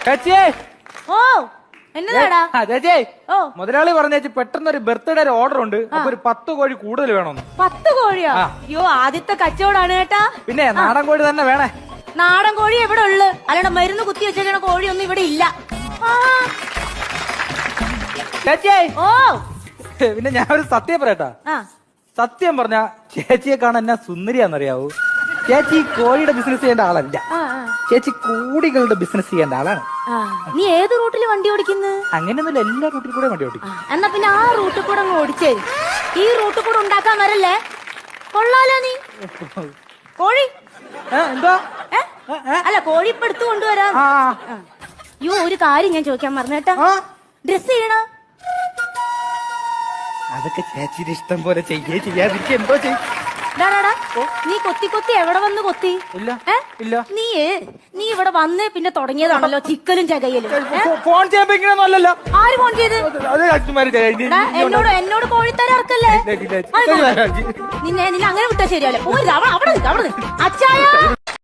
ചേച്ചിയേ ഓ എന്നതാടാ? ചേച്ചിയേ ഓ മുതലാളി പറഞ്ഞേച്ചി പെട്ടെന്ന് ഒരു ബർത്ത്ഡേ ഓർഡർ ഉണ്ട്. അപ്പൊ ഒരു 10 കോഴി കൂടുതൽ വേണമെന്ന്. 10 കോഴിയോ? അയ്യോ ആദ്യത്തെ കച്ചവടാണ് കേട്ടാ. പിന്നെ നാടൻ കോഴി തന്നെ വേണേ. നാടൻ കോഴി എവിടെ ഉള്ളു? അല്ലാണ്ട് മരുന്ന് കുത്തി വെച്ചേക്കണ കോഴിയൊന്നും ഇവിടെ ഇല്ല. ചേച്ചിയേ ഓ പിന്നെ ഞാൻ ഒരു സത്യം പറയട്ടാ. സത്യം പറഞ്ഞ ചേച്ചിയെ കാണാൻ എന്നാ സുന്ദരിയാന്നറിയാവൂ. ചേച്ചി കോഴിയുടെ ബിസിനസ് ചെയ്യേണ്ട ആളല്ല, ചേച്ചി കോടികളുടെ ബിസിനസ് ചെയ്യേണ്ട ആളാണ്. നീ ഏത് റൂട്ടിൽ വണ്ടി ഓടിക്കുന്നു? അങ്ങനെയൊന്നുമില്ല, എല്ലാ റൂട്ടിൽ കൂടെ വണ്ടി ഓടിക്കും. എന്നാ പിന്നെ ആ റൂട്ടിൽ കൂടെ അങ്ങ് ഓടിച്ചേ. ഈ റൂട്ടിൽ കൂടെ ഉണ്ടാക്കാൻ വരല്ലേ. കൊള്ളാലോ നീ. കോഴി എന്താ? അല്ല കോഴി ഇപ്പൊ എടുത്തു കൊണ്ടുവരാം. അയ്യോ ഒരു കാര്യം ഞാൻ ചോദിക്കാൻ മറന്നേട്ടാ. ഡ്രസ് ചെയ്യണ അതൊക്കെ ചേച്ചിയുടെ ഇഷ്ടം പോലെ ചെയ്യാതിരിക്കും. എന്തോ ചെയ്യും. നീ കൊത്തി കൊത്തി എവിടെ വന്ന് കൊത്തി? ഇല്ല നീ ഇവിടെ വന്നേ പിന്നെ തുടങ്ങിയതാണല്ലോ ചിക്കലും ചകയലും. ഫോൺ ചെയ്യുമ്പോ അല്ലല്ലോ. ആര് ഫോൺ ചെയ്ത്? എന്നോട് കോഴിത്തര ഇറക്കല്ലേ. നിന്നെ അങ്ങനെ വിട്ടാ ശരിയല്ലേ. അവിടെ അച്ചായ